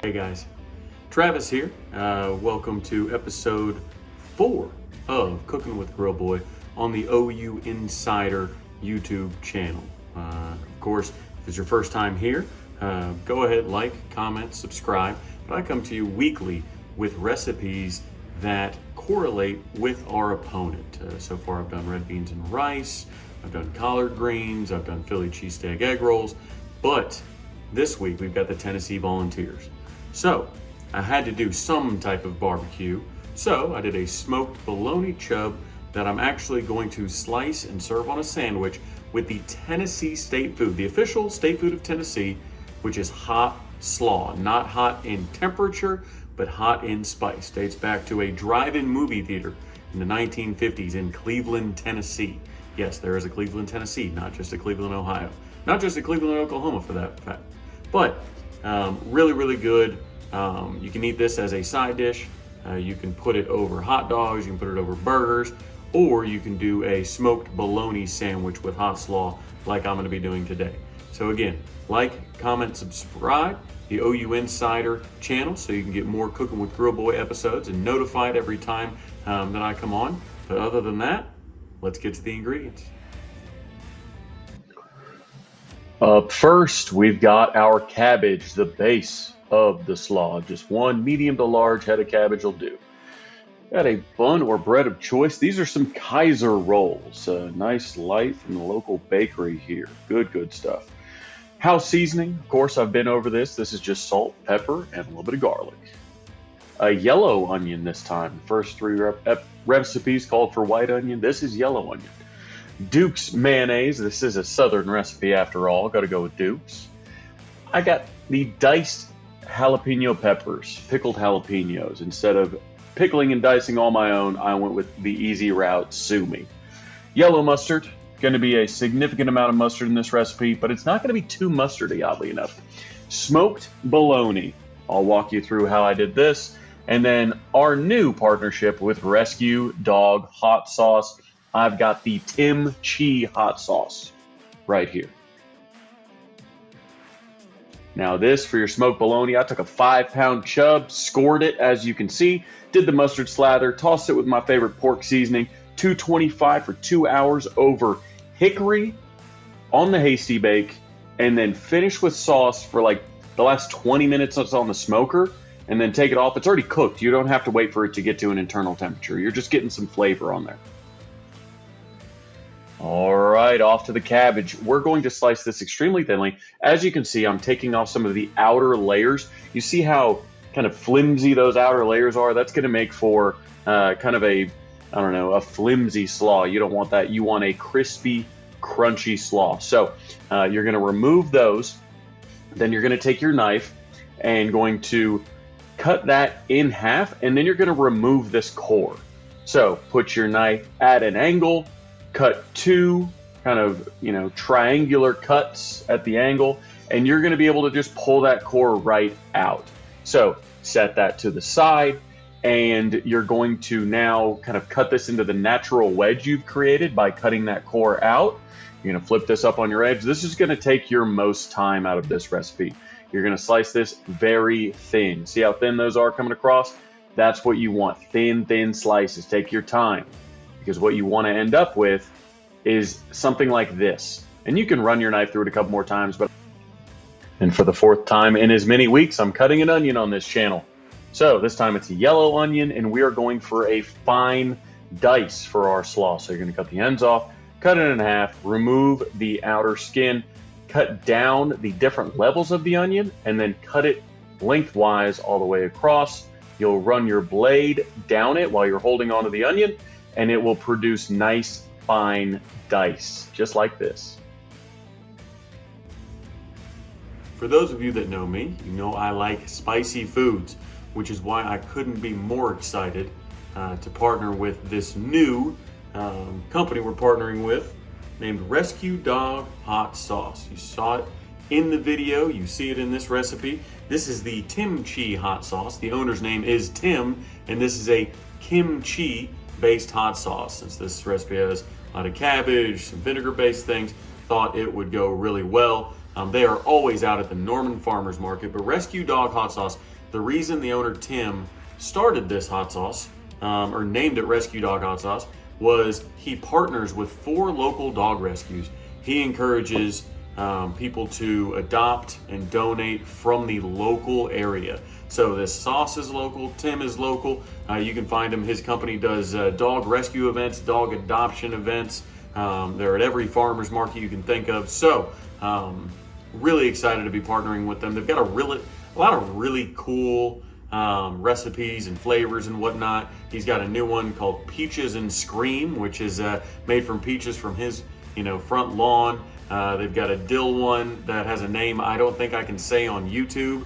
Hey guys, Travis here. Welcome to episode 4 of Cooking with Grill Boy on the OU Insider YouTube channel. Of course, if it's your first time here, go ahead, like, comment, subscribe. But I come to you weekly with recipes that correlate with our opponent. So far I've done red beans and rice, I've done collard greens, I've done Philly cheesesteak egg rolls, but this week we've got the Tennessee Volunteers. So I had to do some type of barbecue, so I did a smoked bologna chub that I'm actually going to slice and serve on a sandwich with the Tennessee state food, the official state food of Tennessee, which is hot slaw. Not hot in temperature, but hot in spice. Dates back to a drive-in movie theater in the 1950s in Cleveland, Tennessee. Yes, there is a Cleveland, Tennessee, not just a Cleveland, Ohio. Not just a Cleveland, Oklahoma for that fact. But really, really good. You can eat this as a side dish. You can put it over hot dogs, you can put it over burgers, or you can do a smoked bologna sandwich with hot slaw like I'm gonna be doing today. So again, like, comment, subscribe, the OU Insider channel, so you can get more Cooking with Grill Boy episodes and notified every time that I come on. But other than that, let's get to the ingredients. Up first, we've got our cabbage, the base of the slaw. Just one medium to large head of cabbage will do. Got a bun or bread of choice. These are some Kaiser rolls. Nice light from the local bakery here. Good stuff. House seasoning, of course, I've been over this. This is just salt, pepper, and a little bit of garlic. A yellow onion this time. The first 3 recipes called for white onion. This is yellow onion. Duke's mayonnaise. This is a southern recipe after all. Got to go with Duke's. I got the diced jalapeno peppers, pickled jalapenos. Instead of pickling and dicing all my own, I went with the easy route, sue me. Yellow mustard. Going to be a significant amount of mustard in this recipe, but it's not going to be too mustardy, oddly enough. Smoked bologna. I'll walk you through how I did this. And then our new partnership with Rescue Dog Hot Sauce. I've got the kimchi hot sauce right here. Now this, for your smoked bologna, I took a 5-pound chub, scored it as you can see, did the mustard slather, tossed it with my favorite pork seasoning, 225 for 2 hours over hickory on the hasty bake, and then finish with sauce for like the last 20 minutes it's on the smoker, and then take it off. It's already cooked. You don't have to wait for it to get to an internal temperature. You're just getting some flavor on there. All right, off to the cabbage. We're going to slice this extremely thinly. As you can see, I'm taking off some of the outer layers. You see how kind of flimsy those outer layers are? That's going to make for kind of a, I don't know, a flimsy slaw. You don't want that. You want a crispy, crunchy slaw. So you're going to remove those. Then you're going to take your knife and going to cut that in half, and then you're going to remove this core. So put your knife at an angle, cut 2 kind of, triangular cuts at the angle, and you're going to be able to just pull that core right out. So set that to the side, and you're going to now kind of cut this into the natural wedge you've created by cutting that core out. You're going to flip this up on your edge. This is going to take your most time out of this recipe. You're going to slice this very thin. See how thin those are coming across? That's what you want. Thin slices. Take your time. Because what you want to end up with is something like this. And you can run your knife through it a couple more times. And for the 4th time in as many weeks, I'm cutting an onion on this channel. So this time it's a yellow onion, and we are going for a fine dice for our slaw. So you're going to cut the ends off, cut it in half, remove the outer skin, cut down the different levels of the onion, and then cut it lengthwise all the way across. You'll run your blade down it while you're holding onto the onion, and it will produce nice, fine dice, just like this. For those of you that know me, you know I like spicy foods, which is why I couldn't be more excited to partner with this new company we're partnering with, named Rescue Dog Hot Sauce. You saw it in the video, you see it in this recipe. This is the kimchi hot sauce. The owner's name is Tim, and this is a kimchi based hot sauce. Since this recipe has a lot of cabbage, some vinegar based things, thought it would go really well. They are always out at the Norman Farmers Market, but Rescue Dog Hot Sauce the reason the owner Tim started this hot sauce, or named it Rescue Dog Hot Sauce, was he partners with 4 local dog rescues. He encourages people to adopt and donate from the local area. So this sauce is local, Tim is local. You can find him, his company does dog rescue events, dog adoption events. They're at every farmer's market you can think of. So really excited to be partnering with them. They've got a lot of really cool recipes and flavors and whatnot. He's got a new one called Peaches and Scream, which is made from peaches from his front lawn. They've got a dill one that has a name I don't think I can say on YouTube.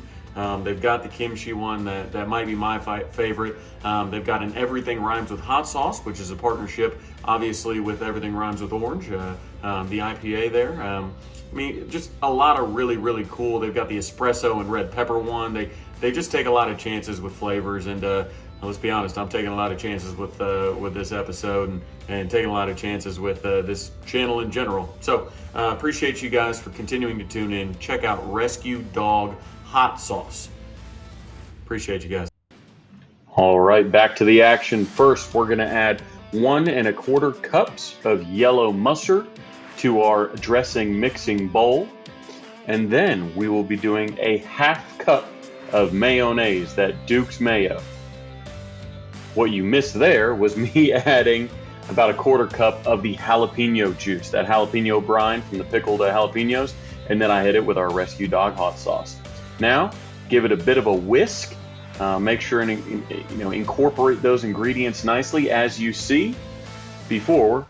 They've got the kimchi one that might be my favorite. They've got an Everything Rhymes with Hot Sauce, which is a partnership, obviously, with Everything Rhymes with Orange, the IPA there. I mean, just a lot of really, really cool. They've got the espresso and red pepper one. They just take a lot of chances with flavors, and let's be honest, I'm taking a lot of chances with this episode and taking a lot of chances with this channel in general. So appreciate you guys for continuing to tune in. Check out Rescue Dog Hot Sauce. Appreciate you guys. All right, back to the action. First, we're going to add 1 1/4 cups of yellow mustard to our dressing mixing bowl. And then we will be doing a 1/2 cup of mayonnaise, that Duke's mayo. What you missed there was me adding about a 1/4 cup of the jalapeno juice, that jalapeno brine from the pickled jalapenos, and then I hit it with our Rescue Dog Hot Sauce. Now, give it a bit of a whisk. Make sure and incorporate those ingredients nicely as you see before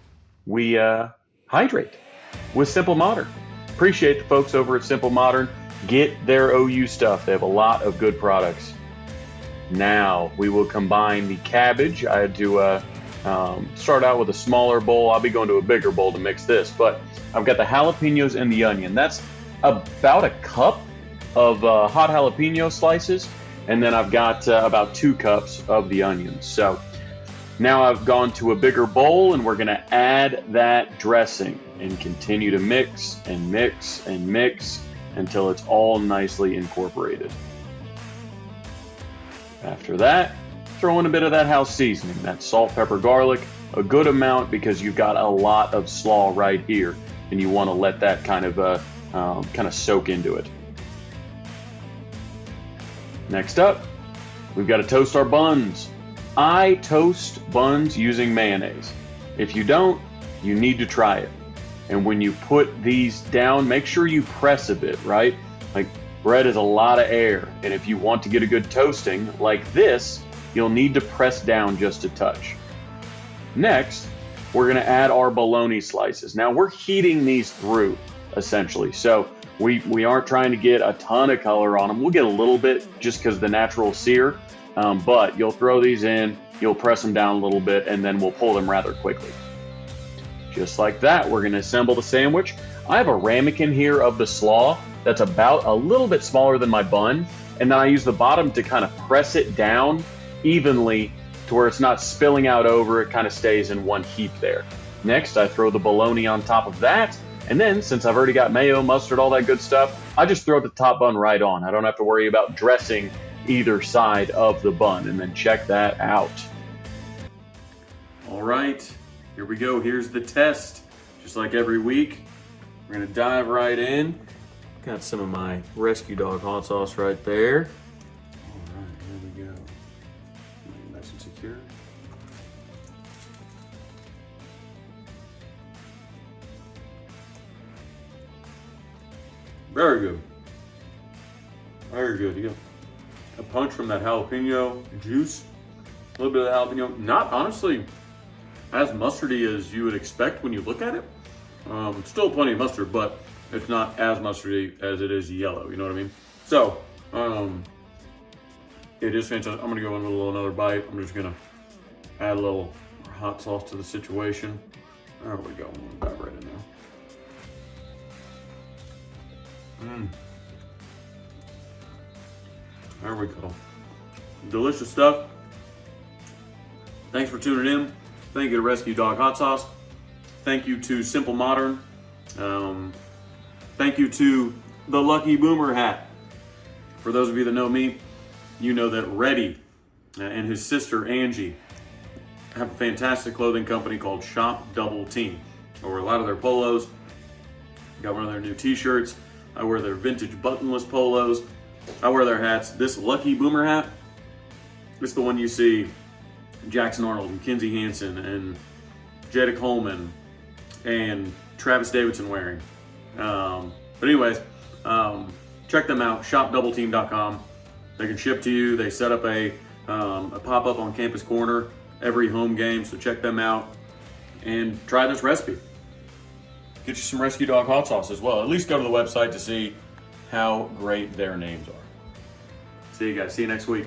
we hydrate with Simple Modern. Appreciate the folks over at Simple Modern. Get their OU stuff. They have a lot of good products. Now we will combine the cabbage. I had to start out with a smaller bowl. I'll be going to a bigger bowl to mix this, but I've got the jalapenos and the onion. That's about a cup of hot jalapeno slices, and then I've got about 2 cups of the onions. So now I've gone to a bigger bowl, and we're going to add that dressing and continue to mix and mix and mix until it's all nicely incorporated. After that, throw in a bit of that house seasoning, that salt, pepper, garlic, a good amount because you've got a lot of slaw right here, and you want to let that kind of soak into it. Next up, we've got to toast our buns. I toast buns using mayonnaise. If you don't, you need to try it. And when you put these down, make sure you press a bit, right? Like bread is a lot of air, and if you want to get a good toasting like this, you'll need to press down just a touch. Next, we're going to add our bologna slices. Now we're heating these through, essentially. So we aren't trying to get a ton of color on them. We'll get a little bit just because of the natural sear, but you'll throw these in, you'll press them down a little bit, and then we'll pull them rather quickly. Just like that, we're going to assemble the sandwich. I have a ramekin here of the slaw that's about a little bit smaller than my bun, and then I use the bottom to kind of press it down evenly to where it's not spilling out over. It kind of stays in one heap there. Next, I throw the bologna on top of that, and then since I've already got mayo, mustard, all that good stuff, I just throw the top bun right on. I don't have to worry about dressing either side of the bun, and then check that out. All right, here we go. Here's the test. Just like every week, we're gonna dive right in. Got some of my Rescue Dog Hot Sauce right there. All right, here we go. Nice and secure. Very good. Very good. You get a punch from that jalapeno juice. A little bit of the jalapeno. Not honestly as mustardy as you would expect when you look at it. Still plenty of mustard, but it's not as mustardy as it is yellow. You know what I mean? So, it is fantastic. I'm gonna go in with another bite. I'm just gonna add a little hot sauce to the situation. There we go. I'm gonna dive right in there. There we go. Delicious stuff. Thanks for tuning in. Thank you to Rescue Dog Hot Sauce. Thank you to Simple Modern. Thank you to the Lucky Boomer hat. For those of you that know me, you know that Reddy and his sister Angie have a fantastic clothing company called Shop Double Team. I wear a lot of their polos. Got one of their new t-shirts. I wear their vintage buttonless polos. I wear their hats. This Lucky Boomer hat, it's the one you see Jackson Arnold and Kinsey Hansen and Jada Coleman and Travis Davidson wearing. But anyways, check them out, shopdoubleteam.com. They can ship to you. They set up a pop-up on Campus Corner every home game, so check them out and try this recipe. Get you some Rescue Dog hot sauce as well. At least go to the website to see how great their names are. See you guys. See you next week.